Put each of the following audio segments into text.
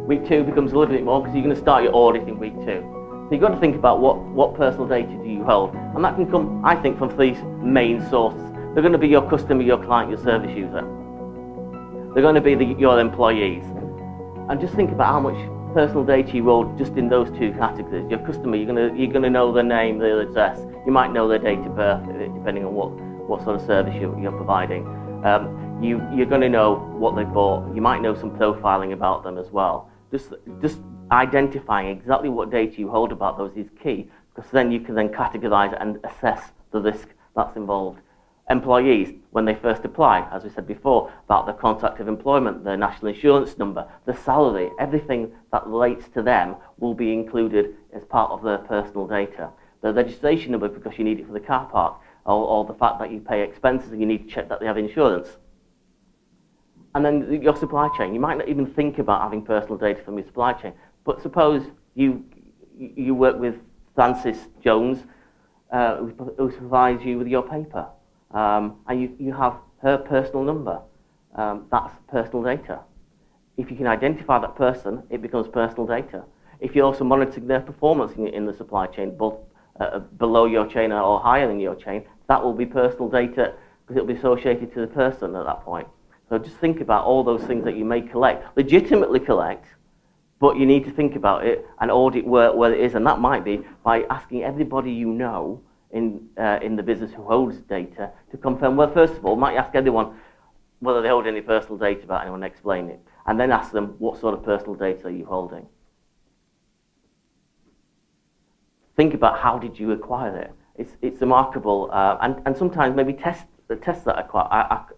Week 2 becomes a little bit more because you're going to start your audit in week 2. So you've got to think about what personal data do you hold, and that can come, I think, from 3 main sources. They're going to be your customer, your client, your service user. They're going to be your employees. And just think about how much personal data you hold just in those 2 categories. Your customer, you're going to know their name, their address. You might know their date of birth, depending on what sort of service you're providing. You're going to know what they've bought. You might know some profiling about them as well. Just identifying exactly what data you hold about those is key, because then you can then categorize and assess the risk that's involved. Employees, when they first apply, as we said before, about their contract of employment, their national insurance number, their salary, everything that relates to them will be included as part of their personal data. The registration number, because you need it for the car park, or the fact that you pay expenses and you need to check that they have insurance. And then your supply chain. You might not even think about having personal data from your supply chain, but suppose you work with Frances Jones, who provides you with your paper, and you have her personal number. That's personal data. If you can identify that person, it becomes personal data. If you're also monitoring their performance in the supply chain, both below your chain or higher than your chain, that will be personal data because it will be associated to the person at that point. So just think about all those things that you may collect, legitimately collect, but you need to think about it and audit where it is, and that might be by asking everybody you know in the business who holds data to confirm. Well, first of all, might ask everyone whether they hold any personal data about anyone, explain it, and then ask them what sort of personal data are you holding. Think about how did you acquire it. It's remarkable, and sometimes maybe test that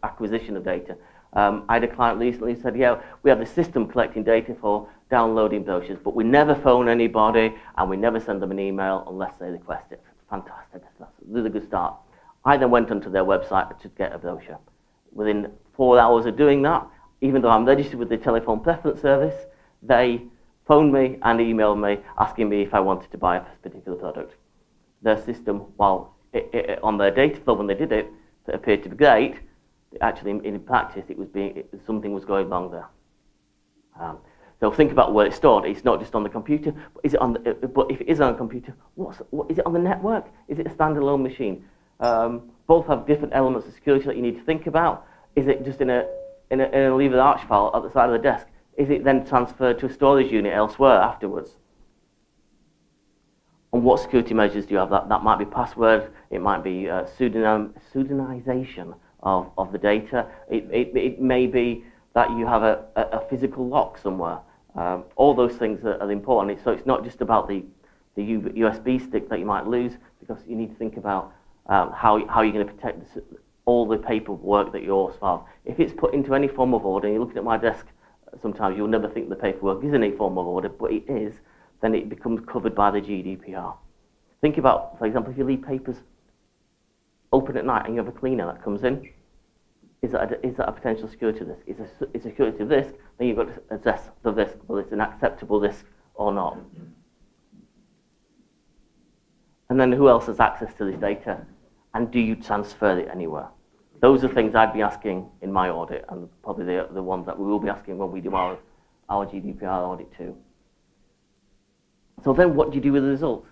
acquisition of data. I had a client recently who said, yeah, we have the system collecting data for downloading brochures, but we never phone anybody and we never send them an email unless they request it. Fantastic. That's a really good start. I then went onto their website to get a brochure. Within 4 hours of doing that, even though I'm registered with the telephone preference service, they phoned me and emailed me asking me if I wanted to buy a particular product. Their system, while on their data flow when they did it, it appeared to be great. Actually, in practice, something was going wrong there. So think about where it's stored. It's not just on the computer, but is it on? But if it is on a computer, is it on the network? Is it a standalone machine? Both have different elements of security that you need to think about. Is it just in a lever arch file at the side of the desk? Is it then transferred to a storage unit elsewhere afterwards? And what security measures do you have? That might be password. It might be pseudonymization of the data. It may be that you have a physical lock somewhere. All those things are important. So it's not just about the USB stick that you might lose, because you need to think about how you're going to protect all the paperwork that you also have. If it's put into any form of order, and you're looking at my desk, sometimes you'll never think the paperwork is in any form of order, but it is, then it becomes covered by the GDPR. Think about, for example, if you leave papers open at night and you have a cleaner that comes in, is that a potential security risk? Is a security risk, then you've got to assess the risk, whether it's an acceptable risk or not. And then who else has access to this data? And do you transfer it anywhere? Those are things I'd be asking in my audit, and probably the ones that we will be asking when we do our GDPR audit too. So then what do you do with the results?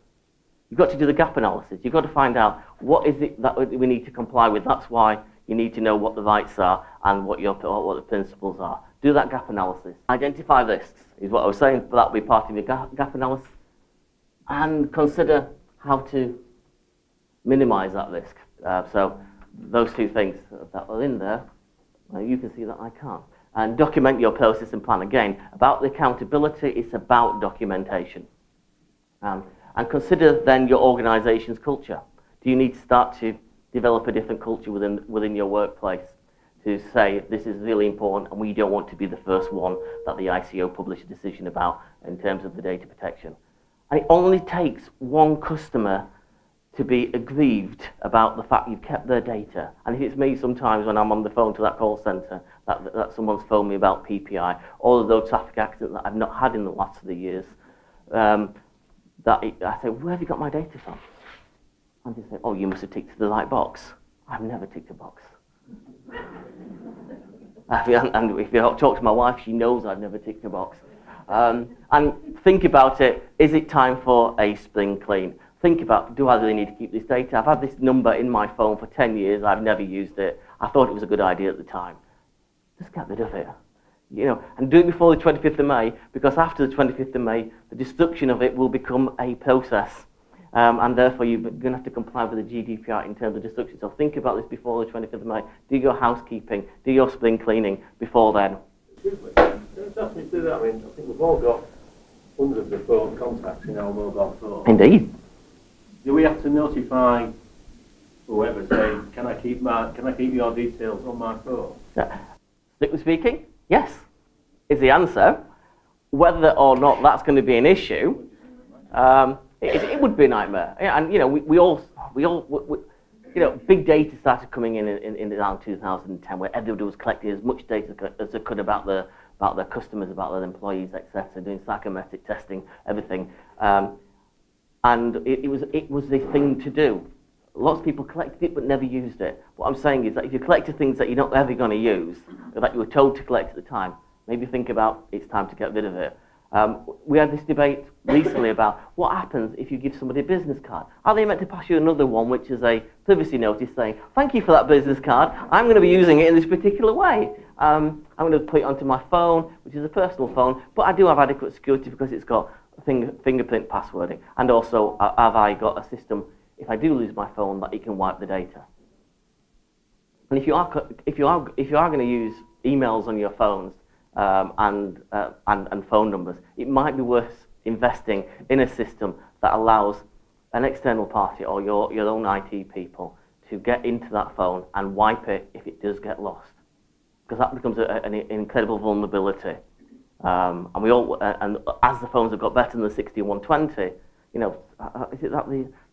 You've got to do the gap analysis. You've got to find out what is it that we need to comply with. That's why you need to know what the rights are and what the principles are. Do that gap analysis. Identify risks is what I was saying, but that will be part of your gap analysis. And consider how to minimize that risk. So those 2 things that are in there, you can see that I can't. And document your process and plan. Again, about the accountability, it's about documentation. And consider then your organization's culture. Do you need to start to develop a different culture within your workplace to say this is really important and we don't want to be the first one that the ICO publish a decision about in terms of the data protection? And it only takes one customer to be aggrieved about the fact you've kept their data. And if it's me sometimes when I'm on the phone to that call centre, that someone's phoned me about PPI, all of those traffic accidents that I've not had in the last 3 years, I say, where have you got my data from? And they say, oh, you must have ticked the right box. I've never ticked a box. And if you talk to my wife, she knows I've never ticked a box. And think about it, is it time for a spring clean? Think about, do I really need to keep this data? I've had this number in my phone for 10 years, I've never used it. I thought it was a good idea at the time. Just get rid of it. And do it before the 25th of May, because after the 25th of May, the destruction of it will become a process. And therefore, you're going to have to comply with the GDPR in terms of destruction. So think about this before the 25th of May. Do your housekeeping, do your spring cleaning before then. Excuse me, can you ask me to do that? I mean, I think we've all got hundreds of phone contacts in our mobile phone. Indeed. Do we have to notify whoever saying, can I keep your details on my phone? Strictly speaking, yes, is the answer. Whether or not that's going to be an issue, it would be a nightmare. And big data started coming in around 2010, where everybody was collecting as much data as they could about their customers, about their employees, etc., doing psychometric testing, everything. And it was a thing to do. Lots of people collected it but never used it. What I'm saying is that if you collected things that you're not ever going to use, or that you were told to collect at the time, maybe think about it's time to get rid of it. We had this debate recently about what happens if you give somebody a business card. Are they meant to pass you another one, which is a privacy notice saying, thank you for that business card, I'm going to be using it in this particular way. I'm going to put it onto my phone, which is a personal phone, but I do have adequate security because it's got fingerprint passwording. And also, have I got a system, if I do lose my phone, that it can wipe the data. And if you are going to use emails on your phones, and phone numbers, it might be worth investing in a system that allows an external party or your own IT people to get into that phone and wipe it if it does get lost, because that becomes an incredible vulnerability. And as the phones have got better than the 6120, is it that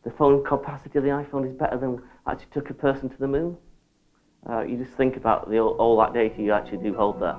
the phone capacity of the iPhone is better than actually took a person to the moon? You just think about all that data you actually do hold there.